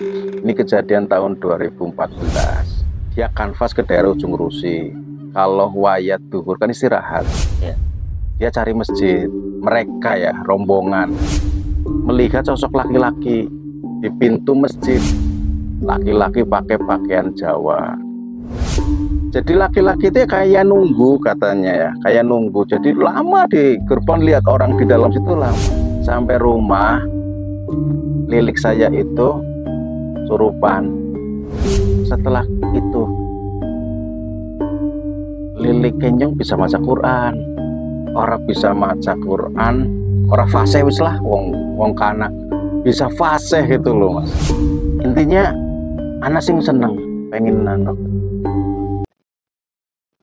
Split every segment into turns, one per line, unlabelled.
Ini kejadian tahun 2014. Dia kanvas ke daerah Ujung Rusi. Kalau wayat duhur kan istirahat.
Ya.
Dia cari masjid. Mereka ya rombongan melihat sosok laki-laki di pintu masjid. Laki-laki pakai pakaian Jawa. Jadi laki-laki itu kayak nunggu katanya ya, kayak nunggu. Jadi lama di gerbang lihat orang di dalam situ lama. Sampai rumah, lilik saya itu surupan. Setelah itu lilik kenyong bisa maca Quran. Orang bisa maca Quran, orang fasih wis lah, wong kana bisa fasih gitu loh mas. Intinya anak sing seneng pengen nonton.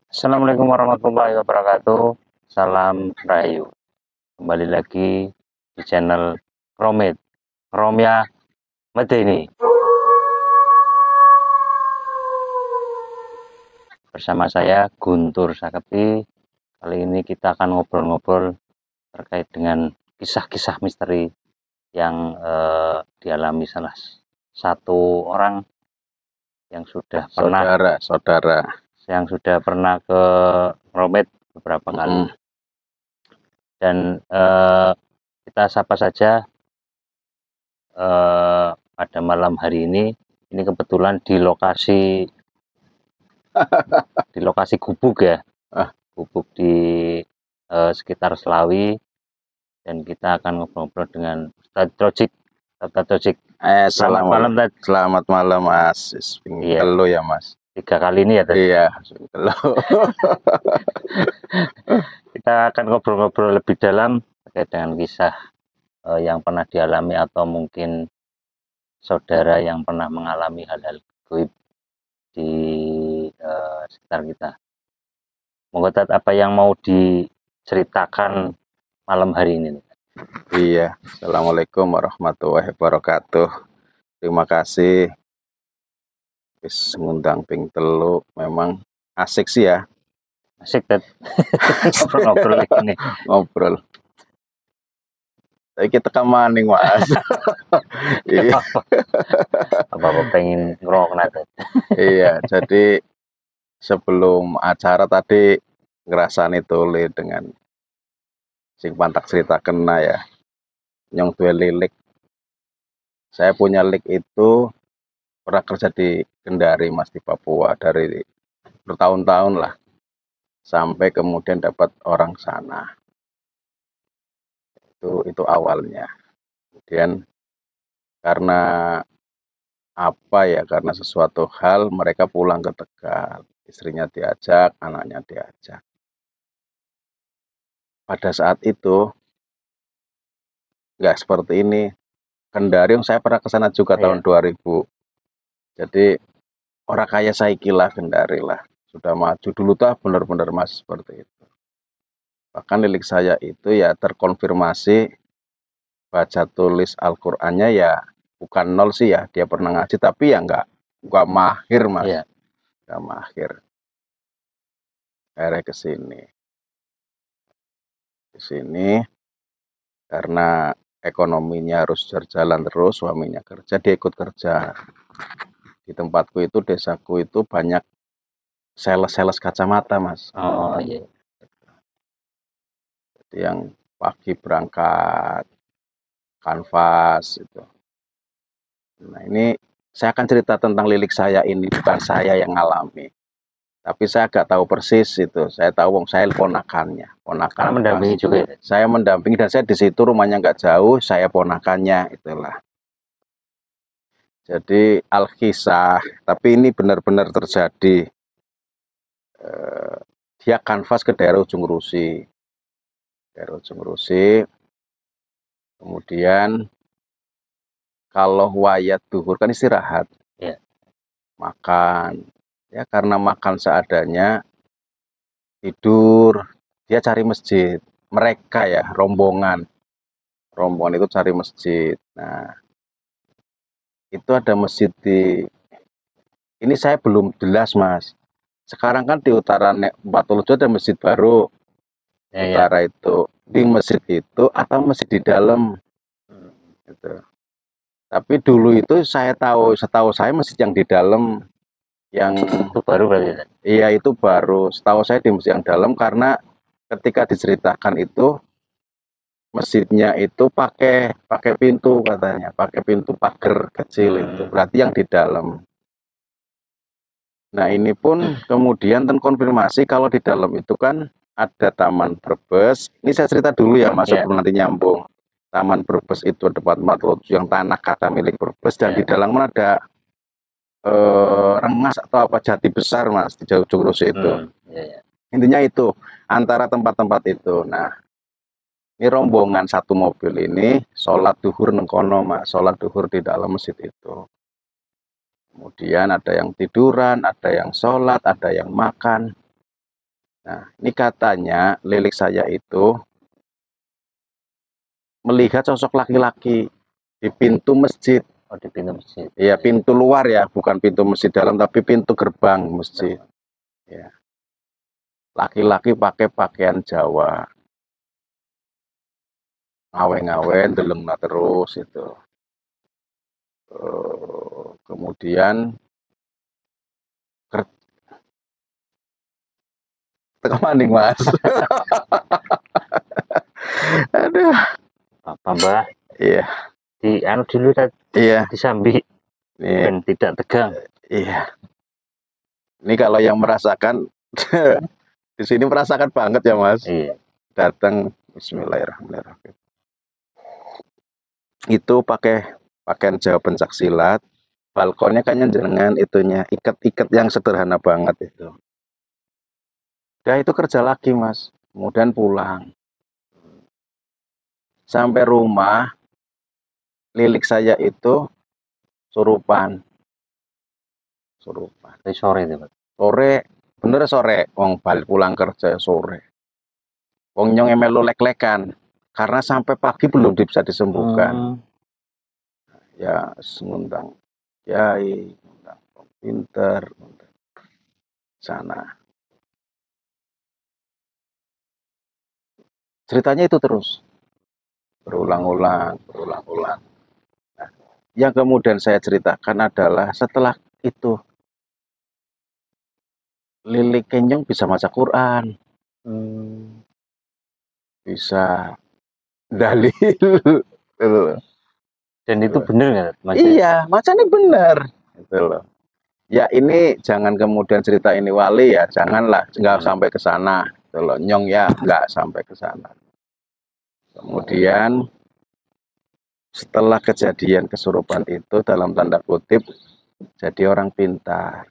Assalamualaikum warahmatullahi wabarakatuh. Salam Rahayu. Kembali lagi di channel Romya Medeni. Bersama saya Guntur Saketi. Kali ini kita akan ngobrol-ngobrol terkait dengan kisah-kisah misteri yang dialami salah satu orang yang sudah pernah ke Romet beberapa kali. Dan kita sapa saja pada malam hari ini kebetulan di lokasi gubuk ya, gubuk di sekitar Selawi, dan kita akan ngobrol-ngobrol dengan Ustadz Trojik.
Selamat malam, selamat malam mas.
Iya.
Halo ya mas.
3 kali ini ya tadi.
Iya.
Kita akan ngobrol-ngobrol lebih dalam terkait dengan kisah yang pernah dialami atau mungkin saudara yang pernah mengalami hal-hal gaib di sekitar kita. Monggo Tat, apa yang mau diceritakan malam hari ini?
Iya, assalamualaikum warahmatullahi wabarakatuh. Terima kasih wis ngundang ping telu, memang asik sih ya.
Asik Tat. Ngobrol ini.
Ngobrol. Tapi kita kemaning mas. Iya.
Apa pengen ngerokok Tat?
Iya, jadi sebelum acara tadi ngerasani tuli dengan sing pantak cerita kena ya, nyong duwe lilik. Saya punya lik itu pernah kerja di Kendari mas, di Papua dari bertahun-tahun lah, sampai kemudian dapat orang sana. Itu awalnya. Kemudian karena apa ya, karena sesuatu hal mereka pulang ke Tegal, istrinya diajak, anaknya diajak. Pada saat itu nggak seperti ini. Kendari saya pernah ke sana juga tahun 2000. Jadi orang kaya saya kira Kendari lah, sudah maju dulu tuh benar-benar mas seperti itu. Bahkan lilik saya itu ya terkonfirmasi baca tulis Al-Qur'annya ya bukan nol sih ya, dia pernah ngaji tapi ya nggak mahir mas. Nggak mahir. Akhirnya ke sini karena ekonominya harus berjalan terus, suaminya kerja, dia ikut kerja. Di tempatku itu, desaku itu banyak sales kacamata mas.
Oh iya.
Jadi yang pagi berangkat kanvas itu. Nah ini saya akan cerita tentang lilik saya ini, bukan saya yang ngalami, tapi saya agak tahu persis itu. Saya tahu saya ponakan
mendampingi juga.
Saya mendampingi dan saya di situ, rumahnya nggak jauh, saya ponakannya itulah. Jadi alkisah, tapi ini benar-benar terjadi. Dia kanvas ke daerah Ujung Rusi. Kemudian kalau wayat duhur kan istirahat, makan ya, karena makan seadanya, tidur, dia cari masjid. Mereka ya rombongan itu cari masjid. Nah itu ada masjid ini saya belum jelas mas. Sekarang kan di utara Patulujo ada masjid baru utara itu, di masjid itu atau masjid di dalam gitu. Tapi dulu itu setahu saya masjid yang di dalam yang
Itu baru berarti.
iya itu baru. Setahu saya di masjid yang dalam karena ketika diceritakan itu masjidnya itu pakai pintu katanya, pakai pintu pagar kecil itu. Berarti yang di dalam. Nah, ini pun kemudian terkonfirmasi kalau di dalam itu kan ada Taman Brebes. Ini saya cerita dulu ya, Mas, sebelum nanti nyambung. Taman Brebes itu tempat lucu yang tanah kata milik Brebes dan di dalam ada Rengas atau apa Jati Besar, Mas, di Jauh Jogros itu. Intinya itu antara tempat-tempat itu. Nah, ini rombongan satu mobil ini sholat duhur nengkono, Mas, sholat duhur di dalam masjid itu. Kemudian ada yang tiduran, ada yang sholat, ada yang makan. Nah, ini katanya lilik saya itu melihat sosok laki-laki di pintu masjid.
Oh, di pintu masjid.
Iya, pintu luar ya, bukan pintu masjid dalam, tapi pintu gerbang masjid. Ya. Laki-laki pakai pakaian Jawa. Ngawen-ngawen, delengna terus itu. Kemudian teka maning, Mas. Aduh.
Apa, Mbah?
Iya.
Di anu dulu
iya.
Disambi. Dan tidak tegang.
Iya. Ini kalau yang merasakan di sini merasakan banget ya, Mas.
Iya.
Datang bismillahirrahmanirrahim. Itu pakai pakaian Jawa pencak silat. Balkonnya kayaknya jenengan itunya ikat-ikat yang sederhana banget itu. Dia itu kerja lagi, Mas. Kemudian pulang. Sampai rumah, lilik saya itu surupan.
Dari sore itu, Pak.
Sore, bener sore. Wong balik pulang kerja sore. Wong nyong melu lek-lekan. Karena sampai pagi belum bisa disembuhkan. Ya, ngundang kiai, ngundang pinter, sana. Ceritanya itu terus. Berulang-ulang. Nah, yang kemudian saya ceritakan adalah setelah itu Lilik Kenyong bisa baca Quran, bisa dalil,
dan itu benar nggak?
Iya, macamnya benar, gitu loh. Ya ini jangan kemudian cerita ini wali ya, janganlah, nggak sampai ke sana, gitu loh. Nyong ya nggak sampai ke sana. Kemudian setelah kejadian kesurupan itu dalam tanda kutip jadi orang pintar.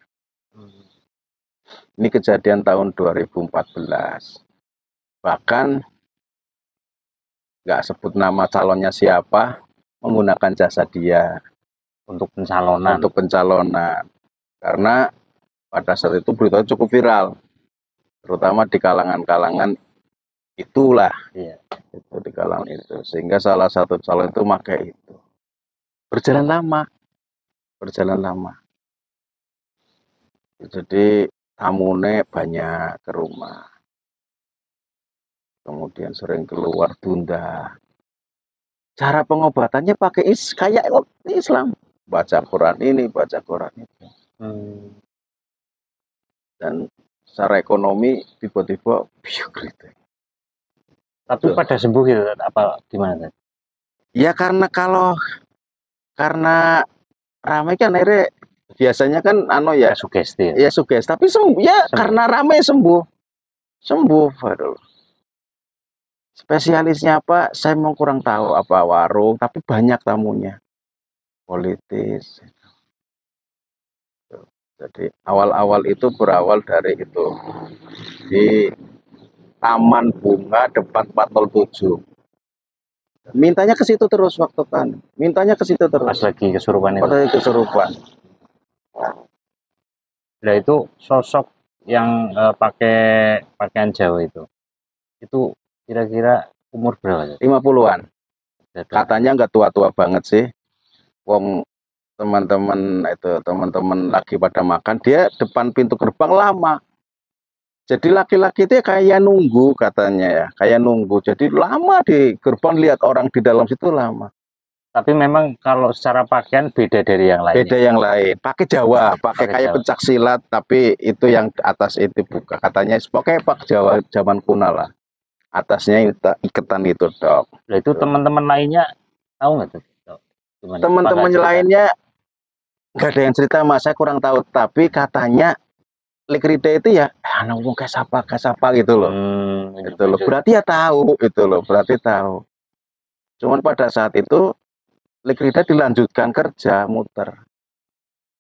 Ini kejadian tahun 2014. Bahkan nggak sebut nama calonnya siapa, menggunakan jasa dia
untuk pencalonan.
Karena pada saat itu berita cukup viral, terutama di kalangan-kalangan itulah.
Iya.
Itu di kalangan itu, sehingga salah satu calon itu pakai itu. Berjalan lama. Jadi tamune banyak ke rumah. Kemudian sering keluar tunda. Cara pengobatannya pakai kayak Islam. Baca Quran ini, baca Quran itu. Dan secara ekonomi tiba-tiba gitu.
Tapi pada sembuh gitu, apa gimana?
Ya karena ramai kan akhirnya biasanya kan ya
sugesti.
Ya sugesti, tapi sembuh ya sembuh. Karena ramai sembuh. Spesialisnya apa? Saya mau kurang tahu apa warung, tapi banyak tamunya. Politis. Jadi awal-awal itu berawal dari itu di Taman Bunga depan 407. Mintanya ke situ terus waktu kan. Mintanya ke situ terus.
Pas lagi kesurupan itu.
Pas lagi kesurupan.
Nah itu sosok yang pakai pakaian Jawa itu kira-kira umur berapa?
50-an. Katanya nggak tua-tua banget sih. Wong teman-teman lagi pada makan, dia depan pintu gerbang lama. Jadi laki-laki itu kayak nunggu katanya ya, kayak nunggu. Jadi lama di gerbang lihat orang di dalam situ lama.
Tapi memang kalau secara pakaian beda dari yang lain.
Beda yang lain. Pakai Jawa, pakai kayak
Jawa.
pencak silat, tapi itu yang atas itu buka. Katanya pakai pak Jawa zaman kuno lah. Atasnya iketan itu, Dok.
Nah, itu teman-teman lainnya tahu nggak tuh?
Teman-teman lainnya nggak ada yang cerita, Mas. Saya kurang tahu. Tapi katanya Likrida itu ya, anak kayak siapa gitu loh. Gitu loh. Berarti ya tahu itu loh. Berarti tahu. Cuman pada saat itu Likrida dilanjutkan kerja muter.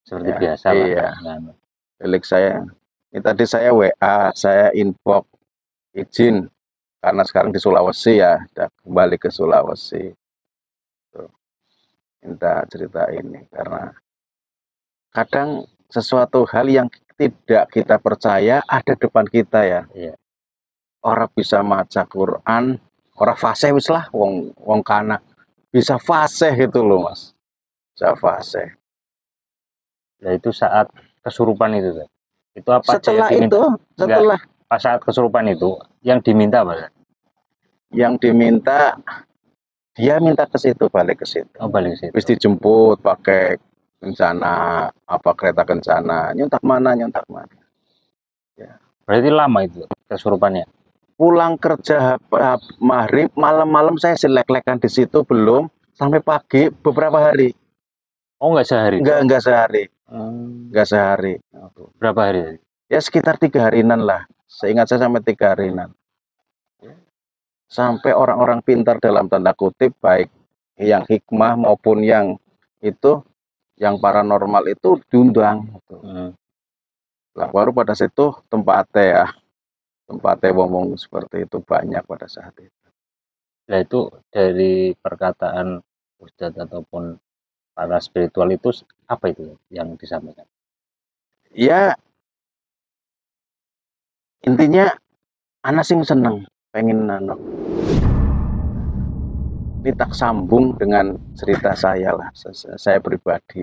Seperti
Ya,
biasa
iya.
lah.
Milik saya. Ini tadi saya WA, saya inbox izin karena sekarang di Sulawesi ya, udah kembali ke Sulawesi. Tuh. Minta cerita ini karena kadang sesuatu hal yang tidak kita percaya ada depan kita ya.
Iya.
Orang bisa maca Quran, orang fasih wis lah, wong kana bisa fasih gitu loh, Mas. Bisa fasih.
Nah, itu saat kesurupan itu, itu apa?
Setelah itu, setelah
pas saat kesurupan itu, yang diminta apa?
Yang diminta, dia minta ke situ, balik ke situ.
Oh, balik ke situ.
Terus dijemput pakai kencana, apa kereta kencana, nyontak mana. Ya.
Berarti lama itu kesurupannya?
Pulang kerja maghrib, malam-malam saya selek-lekan di situ belum, sampai pagi beberapa hari.
Oh, nggak sehari?
Nggak sehari. Nggak sehari.
Berapa hari?
Ya sekitar 3 harinan lah. Seingat saya sampai 3 harinan. Sampai orang-orang pintar dalam tanda kutip, baik yang hikmah maupun yang itu, yang paranormal itu diundang. Lah, baru pada situ tempatnya ngomong seperti itu banyak pada saat itu.
Nah, itu dari perkataan Ustadz ataupun para spiritual itu apa itu yang disampaikan?
Ya, intinya anak sing seneng pengen ini tak sambung dengan cerita saya lah, saya pribadi.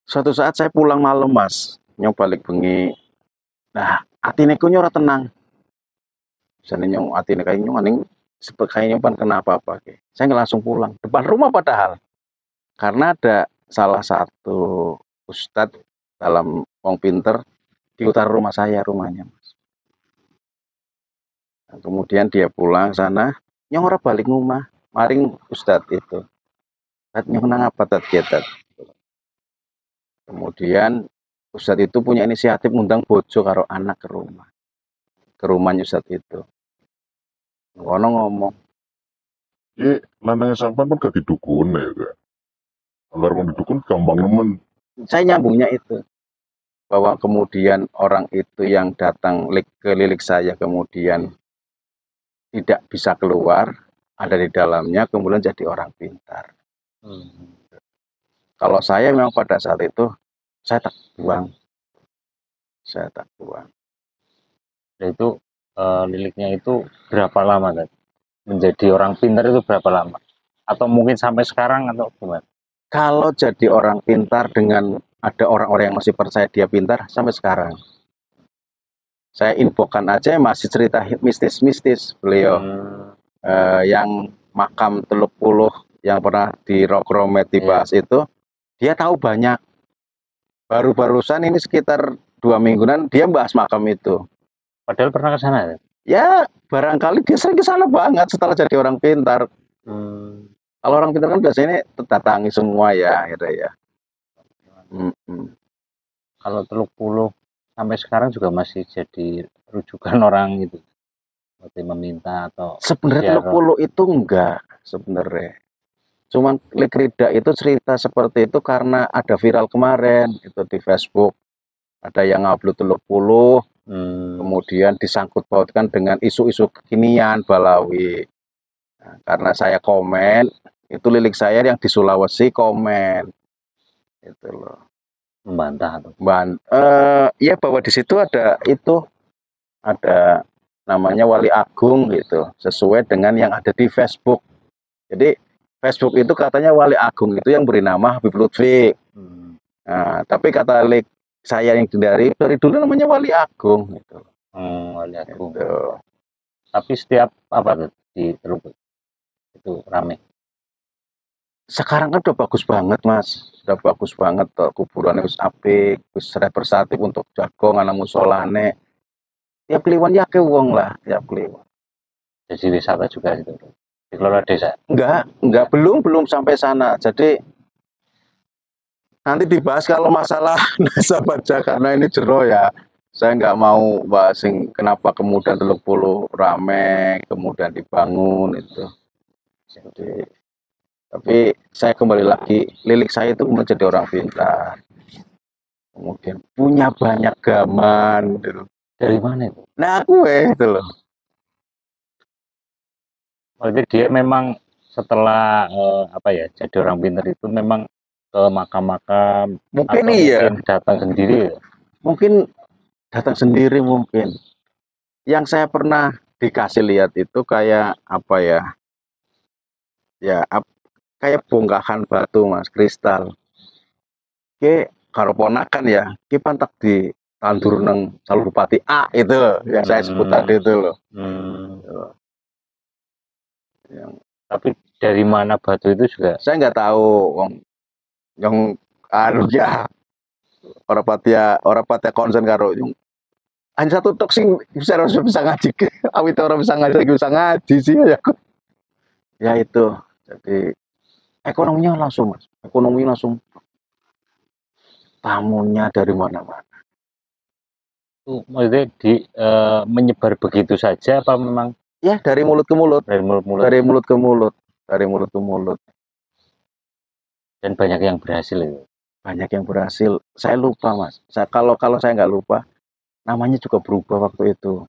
Suatu saat saya pulang malam, Mas, nyong balik bengi. Nah, atine ku ora tenang. Jane nyong atine kayak nyong aning kayaknya pan kenapa apa ke. Saya nggak langsung pulang depan rumah padahal. Karena ada salah satu ustadz dalam wong pinter di utara rumah saya rumahnya, Mas. Nah, kemudian dia pulang sana, nyong ora balik rumah, maring ustadz itu. Nyong nang apa tat. Kemudian ustadz itu punya inisiatif ngundang bojo karo anak ke rumah. Ke rumahnya ustadz itu. Ngono ngomong.
Nantangnya sampan kan gak didukun ya kan. Agar mau didukun gampang nemen.
Saya nyambungnya itu. Bahwa kemudian orang itu yang datang ke lilik saya kemudian tidak bisa keluar, ada di dalamnya, kemudian jadi orang pintar. Kalau saya memang pada saat itu, saya tak buang.
Nah, itu liliknya itu berapa lama kan? Menjadi orang pintar itu berapa lama? Atau mungkin sampai sekarang atau gimana?
Kalau jadi orang pintar dengan ada orang-orang yang masih percaya dia pintar sampai sekarang. Saya infokan aja masih cerita mistis-mistis beliau. Yang makam Teluk Puluh yang pernah di Rokromet dibahas itu, dia tahu banyak. Baru-barusan ini sekitar 2 mingguan dia bahas makam itu.
Padahal pernah ke sana?
Ya, barangkali dia sering ke sana banget setelah jadi orang pintar. Kalau orang pintar kan biasanya datangi semua ya, ya.
Kalau Teluk Puluh sampai sekarang juga masih jadi rujukan orang itu, seperti meminta atau
sebenarnya Teluk Puluh itu enggak sebenarnya. Cuman Likrida itu cerita seperti itu karena ada viral kemarin itu di Facebook. Ada yang ngupload Teluk Puluh, kemudian disangkut pautkan dengan isu-isu kekinian Balawi. Nah, karena saya komen, itu lilik saya yang di Sulawesi komen, itu loh.
Membantah atau?
Ya bahwa di situ ada namanya Wali Agung gitu, sesuai dengan yang ada di Facebook. Jadi Facebook itu katanya Wali Agung itu yang beri nama Habib Lutfi. Nah, tapi kata lik saya yang dari dulu namanya Wali Agung gitu.
Wali Agung.
Gitu.
Tapi setiap apa tuh di Teluk itu rame?
Sekarang kan udah bagus banget, Mas. Udah bagus banget tuh, kuburannya wis apik, wis representatif untuk jago ana musolane. Tiap kliwon ya akeh wong lah, tiap kliwon.
Jadi wisata juga itu dikelola desa.
Enggak, belum sampai sana. Jadi nanti dibahas kalau masalah desa baja karena ini jero ya. Saya nggak mau bahas kenapa kemudian Teluk Puluh rame, kemudian dibangun itu. Jadi, tapi saya kembali lagi, lilik saya itu menjadi orang pintar. Kemudian punya banyak gaman gitu.
Dari mana itu?
Nah, gue itu loh.
Berarti dia memang setelah jadi orang pintar itu memang ke makam-makam
Mungkin
atau
iya.
mungkin datang sendiri ya?
Mungkin datang sendiri mungkin. Yang saya pernah dikasih lihat itu kayak apa ya? Ya, kayak bongkahan batu, Mas, kristal. Oke, karo ponakan ya, ki pantak di tandur neng Calon Bupati A itu loh, yang saya sebut tadi itu loh.
Tapi dari mana batu itu juga?
Saya nggak tahu, yang anu ya, orang patia konsen karo yang hanya satu tok sing bisa ngaji, awit orang bisa ngaji sih ya. Ya itu, jadi ekonominya langsung, Mas, ekonomi langsung tamunya dari mana-mana.
Maksudnya menyebar begitu saja apa memang?
Ya, dari mulut ke mulut.
Dari mulut
ke mulut.
Dan banyak yang berhasil itu.
Banyak yang berhasil. Saya lupa, Mas. Kalau saya nggak lupa, namanya juga berubah waktu itu.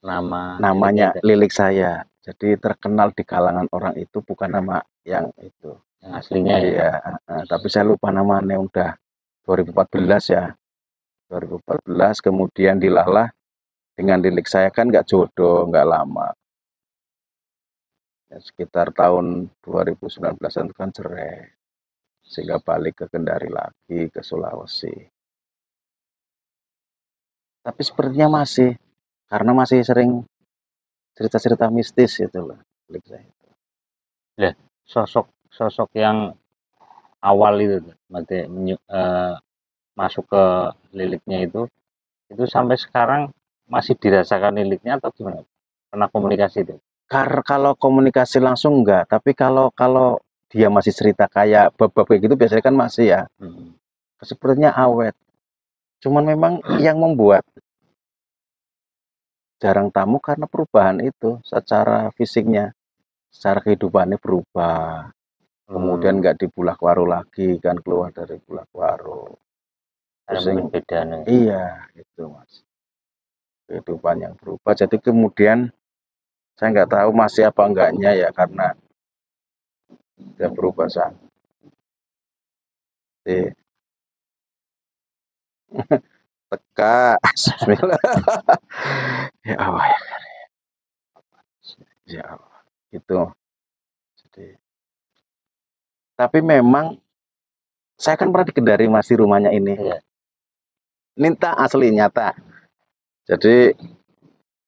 Namanya lilik saya. Jadi terkenal di kalangan orang itu bukan nama yang itu.
Yang aslinya
ya. Tapi saya lupa namanya, udah 2014 ya. 2014 kemudian dilalah dengan lilik saya kan nggak jodoh, nggak lama. Ya, sekitar tahun 2019 itu kan cerai. Sehingga balik ke Kendari lagi, ke Sulawesi. Tapi sepertinya masih, karena masih sering cerita-cerita mistis itu loh.
Nah, sosok yang awal itu, masuk ke liliknya itu sampai sekarang masih dirasakan liliknya atau gimana? Pernah komunikasi itu?
Kalau komunikasi langsung enggak, tapi kalau dia masih cerita kayak bab-bab kayak gitu biasanya kan masih ya. Sepertinya awet. Cuman memang yang membuat jarang tamu karena perubahan itu secara fisiknya, secara kehidupannya berubah. Kemudian nggak di Bulakwaro lagi, kan keluar dari Bulakwaro.
Beda.
Iya, itu, Mas. Kehidupan yang berubah. Jadi kemudian saya nggak tahu masih apa enggaknya ya, karena dia berubah sangat. Teka, bismillah. Ya Allah, ya Allah, gitu. Jadi, tapi memang saya kan pernah di Kendari, masih rumahnya ini.
Iya.
Ninta asli nyata. Jadi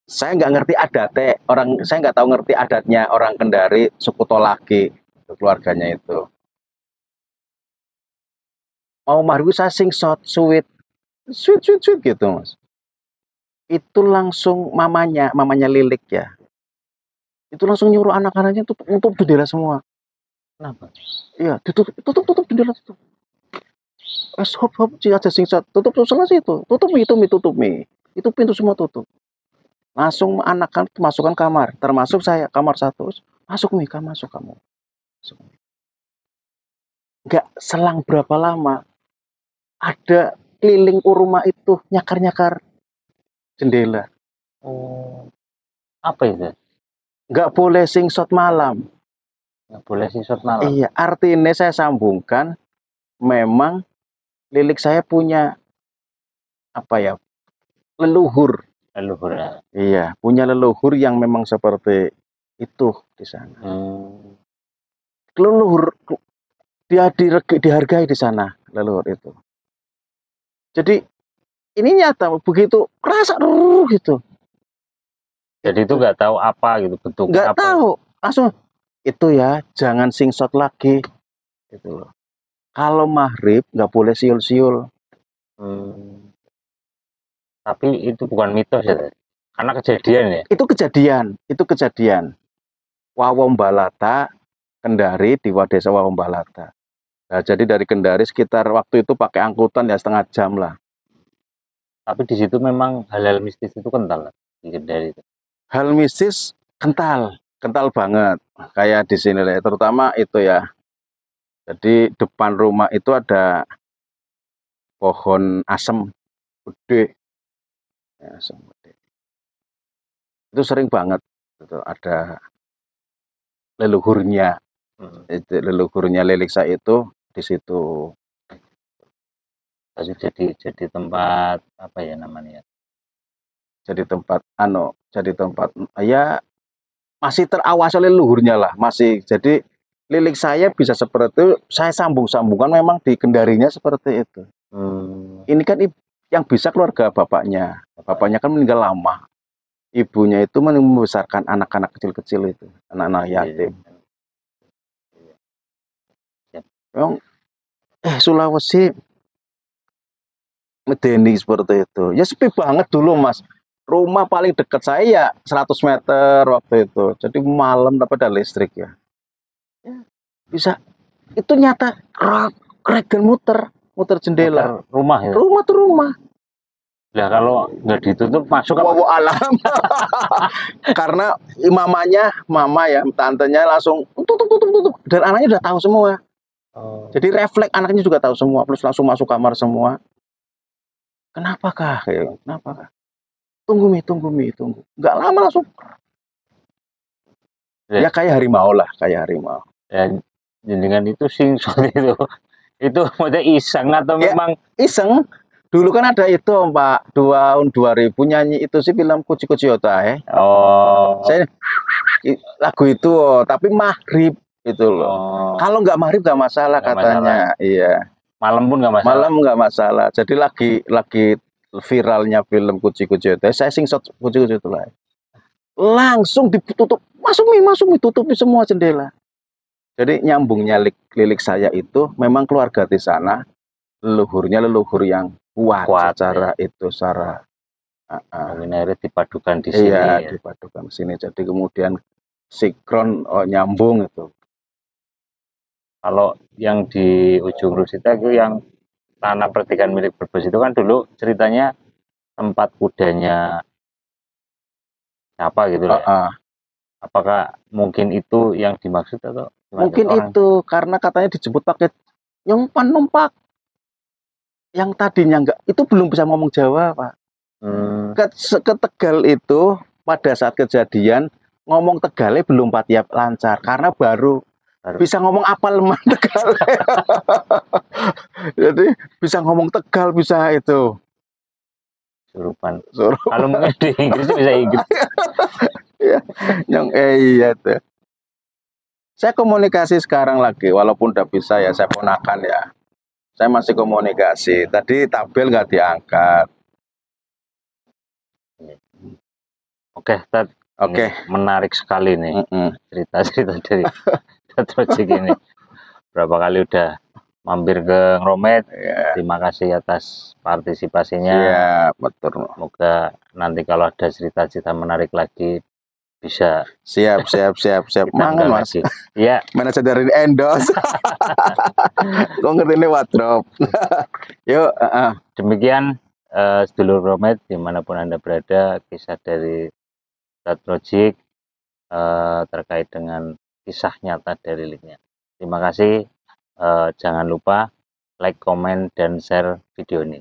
saya nggak ngerti adatnya orang, saya nggak tahu ngerti adatnya orang Kendari suku Tolaki, keluarganya itu. Mau margu saya sing sweet gitu, Mas. Itu langsung mamanya Lilik ya. Itu langsung nyuruh anak-anaknya tutup jendela semua.
Kenapa?
Iya, tutup jendela itu. Hop aja sing tutup selesai itu. Tutup mie. Itu pintu semua tutup. Langsung anak-anak masukkan kamar, termasuk saya, kamar 1. Masuk kamu. Enggak selang berapa lama ada keliling rumah itu nyakar jendela.
Oh, apa itu?
Nggak boleh singshot malam.
Nggak boleh singshot malam.
Iya, artinya saya sambungkan, memang lilik saya punya apa ya, leluhur ya. Iya, punya leluhur yang memang seperti itu di sana. Leluhur dia dihargai di sana, leluhur itu. Jadi ini nyata, begitu kerasa gitu.
Jadi itu nggak tahu apa gitu bentuknya.
Nggak tahu, langsung itu ya, jangan singshot lagi. gitu loh. Kalau maghrib nggak boleh siul-siul.
Tapi itu bukan mitos ya, Teh? Karena kejadian ya.
Itu kejadian. Wawombalata, Kendari di Desa Wawombalata. Nah, jadi dari Kendari sekitar waktu itu pakai angkutan ya setengah jam lah.
Tapi di situ memang hal-hal mistis itu kental di Kendari itu.
Hal mistis kental banget. Kayak di sini lah, terutama itu ya. Jadi depan rumah itu ada pohon asem gede. Ya, asem gede. Itu sering banget gitu, ada leluhurnya. Itu leluhurnya Liliksa itu di situ.
Jadi tempat apa ya namanya?
Jadi tempat ya masih terawasi oleh leluhurnya lah, masih. Jadi lilik saya bisa seperti itu, saya sambung-sambungkan memang di Kendarinya seperti itu. Ini kan yang bisa keluarga bapaknya. Bapaknya kan meninggal lama. Ibunya itu membesarkan anak-anak kecil-kecil itu, anak-anak yatim. Memang Sulawesi medeni seperti itu. Ya sepi banget dulu, Mas. Rumah paling dekat saya ya 100 meter waktu itu. Jadi malam dapat ada listrik ya. Bisa itu nyata krek dan muter jendela.
Muter rumah ya.
Rumah tuh rumah.
Nah kalau nggak ditutup masuk apa?
Wow, alam. Karena mama ya, tantenya langsung tutup. Dan anaknya udah tahu semua. Jadi refleks anaknya juga tahu semua, plus langsung masuk kamar semua. Kenapa kah? Kenapa kah? Tunggu. Nggak lama langsung. Ya kayak harimau lah, kayak harimau.
Ya, jenengan itu sing seperti itu. Itu maksudnya iseng atau
ya,
memang
iseng? Dulu kan ada itu Pak, tahun 2000 nyanyi itu sih film Kuci Otahe. Saya lagu itu, tapi maghrib itu loh. Kalau nggak maghrib nggak masalah katanya. Masalah. Iya.
Malam pun nggak masalah.
Malam nggak masalah. Jadi lagi viralnya film Kuci Otahe. Saya sing shot Kuci Otahe. Langsung ditutup, masuk ditutupi semua jendela. Jadi nyambungnya lilik saya itu memang keluarga di sana, leluhur yang kuat secara ya. Itu secara
akhirnya dipadukan di sini.
Iya, ya. Dipadukan di sini. Jadi kemudian sinkron nyambung itu.
Kalau yang di ujung Rusita itu yang tanah pertigaan milik Brebes itu kan dulu ceritanya tempat kudanya siapa gitu ya. Apakah mungkin itu yang dimaksud atau gimana?
Mungkin itu karena katanya dijemput pakai numpak. Yang tadinya enggak, itu belum bisa ngomong Jawa, Pak. Ke Tegal itu pada saat kejadian ngomong Tegalnya belum patiap lancar karena baru bisa ngomong apa lemah Tegal. Jadi bisa ngomong Tegal, bisa itu.
Surupan. Kalau mungkin di Inggris bisa Inggris.
Ya, yang iya tuh. Saya komunikasi sekarang lagi, walaupun udah bisa ya, saya ponakan ya. Saya masih komunikasi. Tadi tabel nggak diangkat. Oke.
Menarik sekali nih cerita-cerita dari Project ini. Berapa kali udah mampir ke Ngromet. Ya. Terima kasih atas partisipasinya.
Iya, betul.
Semoga nanti kalau ada cerita-cerita menarik lagi bisa.
Siap. Mangan Mas.
Iya.
Manajer dari Endos. Kok ngerti ini wardrobe. Yuk.
Demikian sedulur Ngromet dimanapun Anda berada, kisah dari Project terkait dengan kisah nyata dari linknya. Terima kasih. Jangan lupa like, comment, dan share video ini.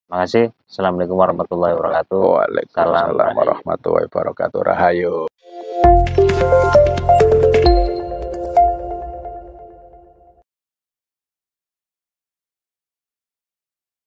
Terima kasih. Assalamualaikum warahmatullahi wabarakatuh.
Waalaikumsalam warahmatullahi wabarakatuh. Rahayu.